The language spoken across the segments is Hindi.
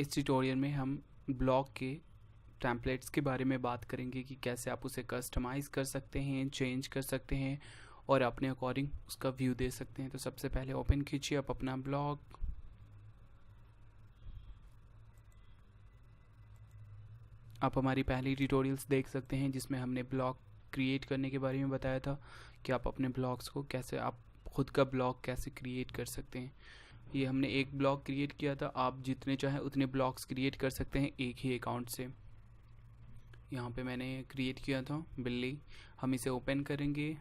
इस ट्यूटोरियल में हम ब्लॉग के टेम्पलेट्स के बारे में बात करेंगे कि कैसे आप उसे कस्टमाइज़ कर सकते हैं, चेंज कर सकते हैं और अपने अकॉर्डिंग उसका व्यू दे सकते हैं। तो सबसे पहले ओपन कीजिए आप अपना ब्लॉग। आप हमारी पहली ट्यूटोरियल्स देख सकते हैं जिसमें हमने ब्लॉग क्रिएट करने के बारे में बताया था कि आप अपने ब्लॉग्स को कैसे, आप खुद का ब्लॉग कैसे क्रिएट कर सकते हैं। ये हमने एक ब्लॉग क्रिएट किया था, आप जितने चाहें उतने ब्लॉग्स क्रिएट कर सकते हैं एक ही अकाउंट से। यहाँ पे मैंने क्रिएट किया था बिल्ली। हम इसे ओपन करेंगे।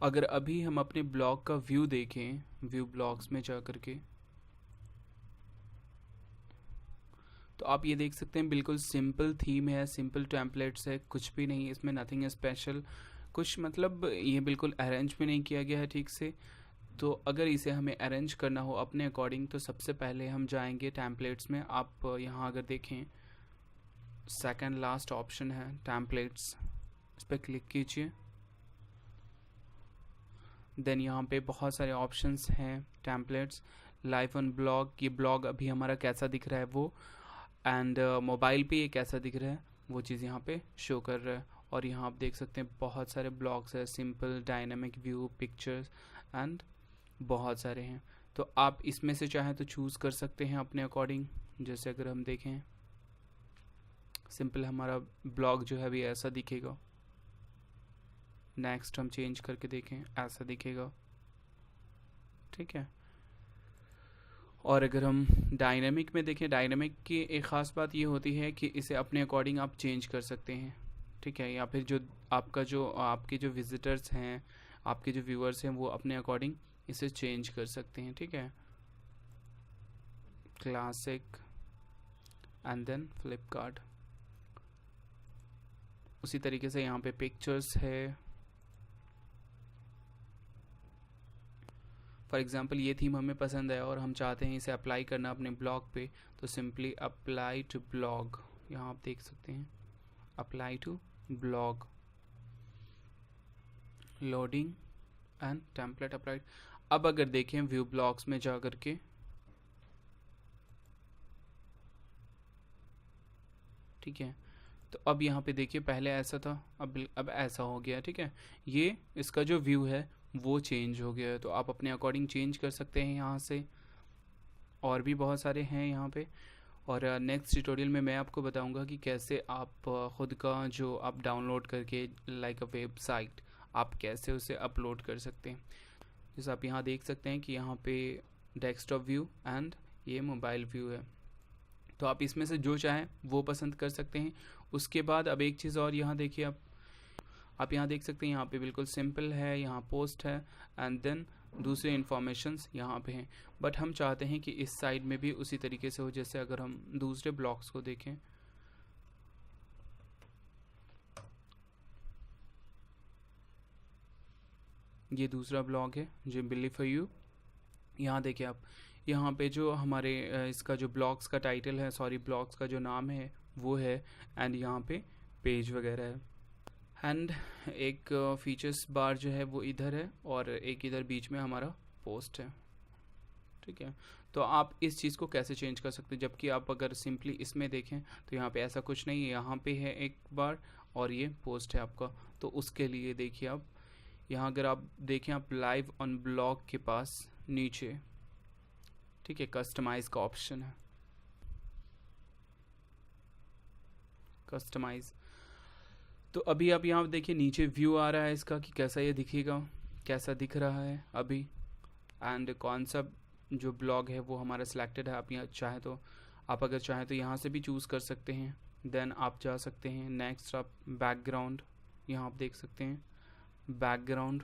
अगर अभी हम अपने ब्लॉग का व्यू देखें, व्यू ब्लॉग्स में जा करके, तो आप ये देख सकते हैं बिल्कुल सिंपल थीम है, सिंपल टेम्पलेट्स है, कुछ भी नहीं इसमें, नथिंग स्पेशल कुछ, मतलब ये बिल्कुल अरेंज भी नहीं किया गया है ठीक से। तो अगर इसे हमें अरेंज करना हो अपने अकॉर्डिंग तो सबसे पहले हम जाएंगे टेम्पलेट्स में। आप यहाँ अगर देखें सेकंड लास्ट ऑप्शन है टेम्पलेट्स, इस पर क्लिक कीजिए। देन यहाँ पे बहुत सारे ऑप्शंस हैं टेम्पलेट्स, लाइव ऑन ब्लॉग, ये ब्लॉग अभी हमारा कैसा दिख रहा है वो, एंड मोबाइल पे ये कैसा दिख रहा है वो चीज़ यहाँ पे शो कर रहा है। और यहाँ आप देख सकते हैं बहुत सारे ब्लॉग्स है, simple, dynamic view, pictures and बहुत सारे हैं। तो आप इसमें से चाहें तो चूज़ कर सकते हैं अपने अकॉर्डिंग। जैसे अगर हम देखें सिंपल हमारा ब्लॉग जो है अभी ऐसा दिखेगा, नेक्स्ट हम चेंज करके देखें ऐसा दिखेगा, ठीक है। और अगर हम डायनामिक में देखें, डायनामिक की एक ख़ास बात ये होती है कि इसे अपने अकॉर्डिंग आप चेंज कर सकते हैं, ठीक है। या फिर जो आपके जो विजिटर्स हैं, आपके जो व्यूअर्स हैं, वो अपने अकॉर्डिंग इसे चेंज कर सकते हैं, ठीक है। Classic and then Flipkart. उसी तरीके से यहाँ पे पिक्चर्स है। फॉर एग्जांपल ये थीम हमें पसंद है और हम चाहते हैं इसे अप्लाई करना अपने ब्लॉग पे, तो सिंपली अप्लाई टू ब्लॉग, यहाँ आप देख सकते हैं apply to blog, loading and template applied. अब अगर देखें व्यू ब्लॉग्स में जा करके, ठीक है, तो अब यहाँ पे देखिए पहले ऐसा था, अब ऐसा हो गया, ठीक है। ये इसका जो व्यू है वो चेंज हो गया है, तो आप अपने अकॉर्डिंग चेंज कर सकते हैं यहाँ से। और भी बहुत सारे हैं यहाँ पे। और नेक्स्ट ट्यूटोरियल में मैं आपको बताऊंगा कि कैसे आप ख़ुद का जो आप डाउनलोड करके लाइक अ वेबसाइट, आप कैसे उसे अपलोड कर सकते हैं। जैसे आप यहाँ देख सकते हैं कि यहाँ पे डेस्कटॉप व्यू एंड ये मोबाइल व्यू है, तो आप इसमें से जो चाहें वो पसंद कर सकते हैं। उसके बाद अब एक चीज़ और यहाँ देखिए, आप यहाँ देख सकते हैं यहाँ पे बिल्कुल सिंपल है, यहाँ पोस्ट है एंड देन दूसरे इन्फॉर्मेशंस यहाँ पे हैं। बट हम चाहते हैं कि इस साइड में भी उसी तरीके से हो। जैसे अगर हम दूसरे ब्लॉग्स को देखें, ये दूसरा ब्लॉग है जो बिल्ली फॉर यू। यहाँ देखिए आप, यहाँ पे जो हमारे इसका जो ब्लॉग्स का टाइटल है, सॉरी ब्लॉग्स का जो नाम है वो है, एंड यहाँ पे पेज वगैरह है, एंड एक फीचर्स बार जो है वो इधर है और एक इधर बीच में हमारा पोस्ट है, ठीक है। तो आप इस चीज़ को कैसे चेंज कर सकते हैं, जबकि आप अगर सिंपली इसमें देखें तो यहाँ पे ऐसा कुछ नहीं है, यहाँ पे है एक बार और ये पोस्ट है आपका। तो उसके लिए देखिए आप यहाँ अगर आप देखें, आप लाइव ऑन ब्लॉग के पास नीचे, ठीक है, कस्टमाइज़ का ऑप्शन है, कस्टमाइज़। तो अभी आप यहाँ देखिए नीचे व्यू आ रहा है इसका कि कैसा ये दिखेगा, कैसा दिख रहा है अभी, एंड कौन सा जो ब्लॉग है वो हमारा सिलेक्टेड है। आप यहाँ चाहें तो, आप अगर चाहें तो यहाँ से भी चूज़ कर सकते हैं। देन आप जा सकते हैं नेक्स्ट, आप बैकग्राउंड, यहाँ आप देख सकते हैं बैकग्राउंड,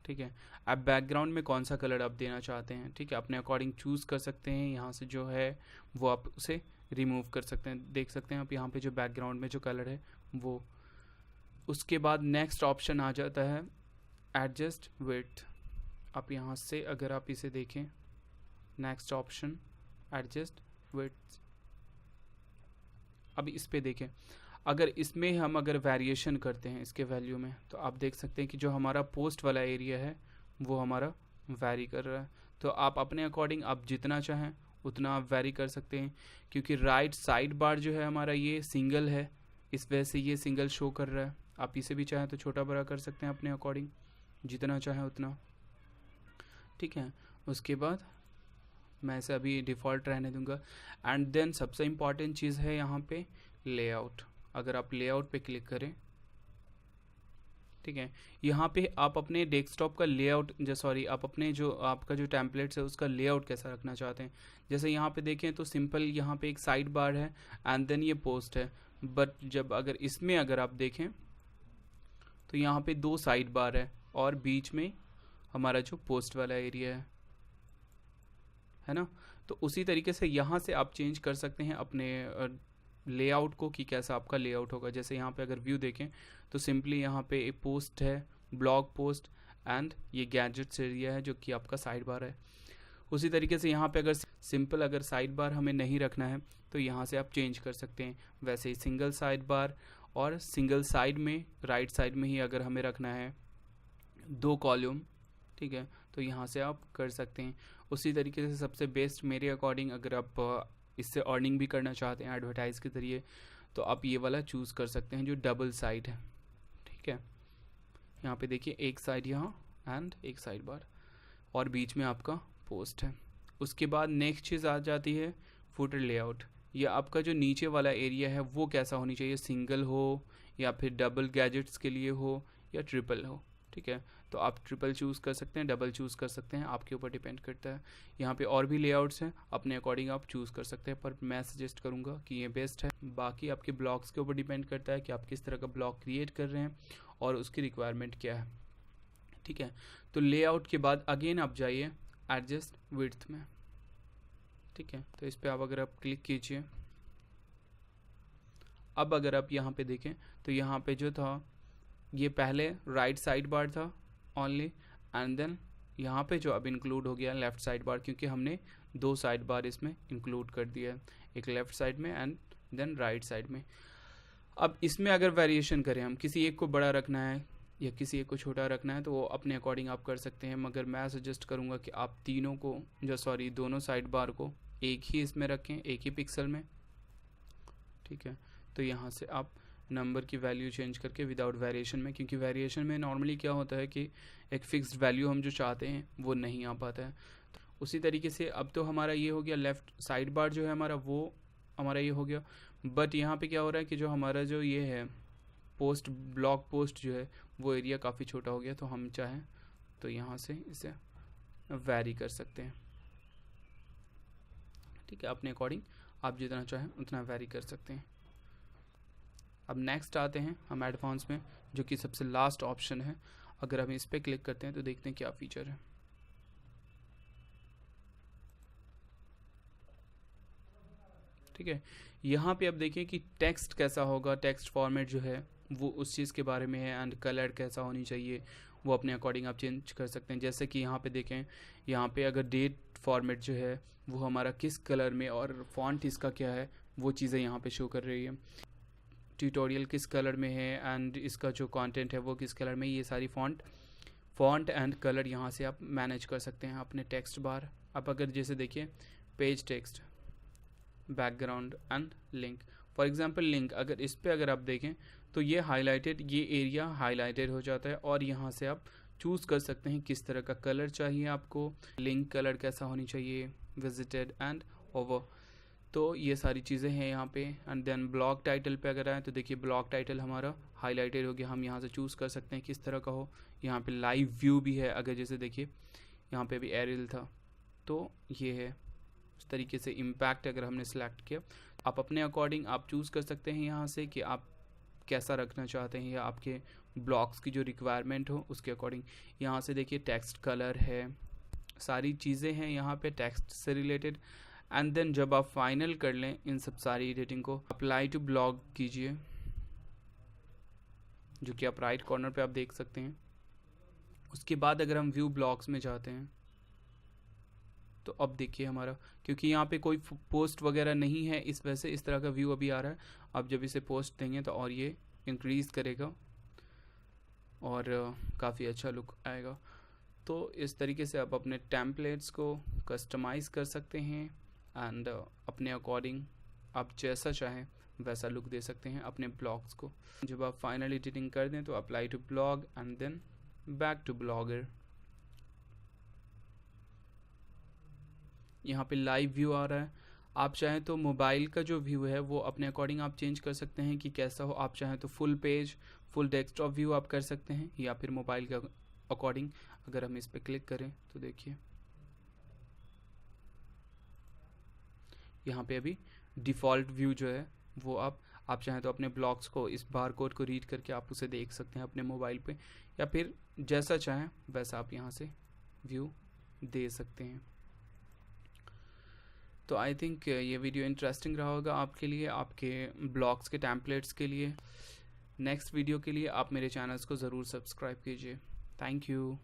ठीक है। आप बैकग्राउंड में कौन सा कलर आप देना चाहते हैं, ठीक है, अपने अकॉर्डिंग चूज़ कर सकते हैं। यहाँ से जो है वो आप उसे रिमूव कर सकते हैं। देख सकते हैं आप यहाँ पे जो बैकग्राउंड में जो कलर है वो। उसके बाद नेक्स्ट ऑप्शन आ जाता है एडजस्ट विड्थ। आप यहाँ से अगर आप इसे देखें, नेक्स्ट ऑप्शन एडजस्ट विड्थ। अब इस पे देखें, अगर इसमें हम अगर वेरिएशन करते हैं इसके वैल्यू में, तो आप देख सकते हैं कि जो हमारा पोस्ट वाला एरिया है वो हमारा वैरी कर रहा है। तो आप अपने अकॉर्डिंग आप जितना चाहें उतना आप वेरी कर सकते हैं, क्योंकि राइट साइड बार जो है हमारा ये सिंगल है, इस वजह से ये सिंगल शो कर रहा है। आप इसे भी चाहें तो छोटा बड़ा कर सकते हैं अपने अकॉर्डिंग, जितना चाहें उतना, ठीक है। उसके बाद मैं इसे अभी डिफ़ॉल्ट रहने दूंगा। एंड देन सबसे इम्पॉर्टेंट चीज़ है यहाँ पे लेआउट। अगर आप लेआउट पे क्लिक करें, ठीक है, यहाँ पे आप अपने डेस्कटॉप का लेआउट आप अपने जो आपका जो टेम्पलेट्स है उसका लेआउट कैसा रखना चाहते हैं। जैसे यहाँ पे देखें तो सिंपल यहाँ पे एक साइड बार है एंड देन ये पोस्ट है, बट जब अगर इसमें अगर आप देखें तो यहाँ पे 2 साइड बार है और बीच में हमारा जो पोस्ट वाला एरिया है ना। तो उसी तरीके से यहाँ से आप चेंज कर सकते हैं अपने लेआउट को कि कैसा आपका लेआउट होगा। जैसे यहाँ पे अगर व्यू देखें तो सिंपली यहाँ पे एक पोस्ट है, ब्लॉग पोस्ट एंड ये गैजेट्स एरिया है जो कि आपका साइड बार है। उसी तरीके से यहाँ पे अगर सिंपल अगर साइड बार हमें नहीं रखना है तो यहाँ से आप चेंज कर सकते हैं। वैसे ही सिंगल साइड बार और सिंगल साइड में राइट साइड में ही अगर हमें रखना है 2 कॉलम, ठीक है, तो यहाँ से आप कर सकते हैं। उसी तरीके से सबसे बेस्ट मेरे अकॉर्डिंग अगर आप इससे अर्निंग भी करना चाहते हैं एडवर्टाइज के ज़रिए तो आप ये वाला चूज़ कर सकते हैं जो डबल साइड है, ठीक है। यहाँ पे देखिए एक साइड यहाँ एंड एक साइड बार और बीच में आपका पोस्ट है। उसके बाद नेक्स्ट चीज़ आ जाती है फुटर लेआउट। या आपका जो नीचे वाला एरिया है वो कैसा होनी चाहिए, सिंगल हो या फिर डबल गैजेट्स के लिए हो या ट्रिपल हो, ठीक है। तो आप ट्रिपल चूज़ कर सकते हैं, डबल चूज़ कर सकते हैं, आपके ऊपर डिपेंड करता है। यहाँ पे और भी लेआउट्स हैं, अपने अकॉर्डिंग आप चूज़ कर सकते हैं, पर मैं सजेस्ट करूँगा कि ये बेस्ट है। बाकी आपके ब्लॉग्स के ऊपर डिपेंड करता है कि आप किस तरह का ब्लॉग क्रिएट कर रहे हैं और उसकी रिक्वायरमेंट क्या है, ठीक है। तो लेआउट के बाद अगेन आप जाइए एडजस्ट विड्थ में, ठीक है। तो इस पर अगर आप क्लिक कीजिए, अब अगर आप यहाँ पे देखें तो यहाँ पे जो था ये पहले राइट साइड बार था ओनली एंड देन यहाँ पे जो अब इंक्लूड हो गया लेफ़्ट साइड बार, क्योंकि हमने 2 साइड बार इसमें इंक्लूड कर दिया है, एक लेफ़्ट साइड में एंड देन राइट साइड में। अब इसमें अगर वेरिएशन करें, हम किसी एक को बड़ा रखना है या किसी एक को छोटा रखना है तो वो अपने अकॉर्डिंग आप कर सकते हैं, मगर मैं सजेस्ट करूँगा कि आप दोनों साइड बार को एक ही इसमें रखें, एक ही पिक्सल में, ठीक है। तो यहाँ से आप नंबर की वैल्यू चेंज करके विदाउट वेरिएशन में, क्योंकि वेरिएशन में नॉर्मली क्या होता है कि एक फिक्स्ड वैल्यू हम जो चाहते हैं वो नहीं आ पाता है। तो उसी तरीके से अब तो हमारा ये हो गया लेफ़्ट साइड बार जो है हमारा वो हमारा ये हो गया, बट यहाँ पे क्या हो रहा है कि जो हमारा जो ये है पोस्ट ब्लॉग पोस्ट जो है वो एरिया काफ़ी छोटा हो गया। तो हम चाहें तो यहाँ से इसे वैरी कर सकते हैं, ठीक है। अपने अकॉर्डिंग आप जितना चाहें उतना वैरी कर सकते हैं। अब नेक्स्ट आते हैं हम एडवांस में, जो कि सबसे लास्ट ऑप्शन है। अगर हम इस पर क्लिक करते हैं तो देखते हैं क्या फीचर है। ठीक है, यहाँ पे अब देखिए कि टेक्स्ट कैसा होगा, टेक्स्ट फॉर्मेट जो है वो उस चीज़ के बारे में है एंड कलर कैसा होनी चाहिए वो अपने अकॉर्डिंग आप चेंज कर सकते हैं। जैसे कि यहाँ पे देखें, यहाँ पे अगर डेट फॉर्मेट जो है वो हमारा किस कलर में और फॉन्ट इसका क्या है वो चीज़ें यहाँ पे शो कर रही है। ट्यूटोरियल किस कलर में है एंड इसका जो कंटेंट है वो किस कलर में, ये सारी फॉन्ट एंड कलर यहाँ से आप मैनेज कर सकते हैं अपने टेक्स्ट बार। अब अगर जैसे देखिए page text, background and link, for example link, अगर इस पे अगर आप देखें तो ये हाईलाइटेड, ये एरिया हाईलाइटेड हो जाता है और यहाँ से आप चूज़ कर सकते हैं किस तरह का कलर चाहिए आपको, लिंक कलर कैसा होनी चाहिए, विजिटेड एंड ओवर। तो ये सारी चीज़ें हैं यहाँ पे। एंड देन ब्लॉग टाइटल पे अगर आए तो देखिए ब्लॉग टाइटल हमारा हाईलाइटेड हो गया, हम यहाँ से चूज़ कर सकते हैं किस तरह का हो। यहाँ पे लाइव व्यू भी है, अगर जैसे देखिए यहाँ पे भी एरियल था तो ये है। इस तरीके से इम्पैक्ट अगर हमने सेलेक्ट किया, आप अपने अकॉर्डिंग आप चूज़ कर सकते हैं यहाँ से कि आप कैसा रखना चाहते हैं या आपके ब्लॉग्स की जो रिक्वायरमेंट हो उसके अकॉर्डिंग। यहाँ से देखिए टेक्स्ट कलर है, सारी चीज़ें हैं यहाँ पे टेक्स्ट से रिलेटेड। एंड देन जब आप फाइनल कर लें इन सब सारी एडिटिंग को, अप्लाई टू ब्लॉग कीजिए, जो कि आप राइट कॉर्नर पे आप देख सकते हैं। उसके बाद अगर हम व्यू ब्लॉग्स में जाते हैं तो अब देखिए हमारा, क्योंकि यहाँ पे कोई पोस्ट वगैरह नहीं है इस वजह से इस तरह का व्यू अभी आ रहा है। अब जब इसे पोस्ट देंगे तो और ये इंक्रीज़ करेगा और काफ़ी अच्छा लुक आएगा। तो इस तरीके से आप अपने टेम्पलेट्स को कस्टमाइज़ कर सकते हैं एंड अपने अकॉर्डिंग आप जैसा चाहें वैसा लुक दे सकते हैं अपने ब्लॉग्स को। जब आप फाइनल एडिटिंग कर दें तो apply to blog and then back to blogger. यहाँ पे लाइव व्यू आ रहा है। आप चाहें तो मोबाइल का जो व्यू है वो अपने अकॉर्डिंग आप चेंज कर सकते हैं कि कैसा हो। आप चाहें तो full page, full desktop view आप कर सकते हैं, या फिर मोबाइल का अकॉर्डिंग अगर हम इस पर क्लिक करें तो देखिए यहाँ पे अभी डिफ़ॉल्ट व्यू जो है वो आप चाहें तो अपने ब्लॉग्स को, इस बार कोड को रीड करके आप उसे देख सकते हैं अपने मोबाइल पे, या फिर जैसा चाहें वैसा आप यहाँ से व्यू दे सकते हैं। तो आई थिंक ये वीडियो इंटरेस्टिंग रहा होगा आपके लिए, आपके ब्लॉग्स के टेम्पलेट्स के लिए। नेक्स्ट वीडियो के लिए आप मेरे चैनल्स को ज़रूर सब्सक्राइब कीजिए। Thank you.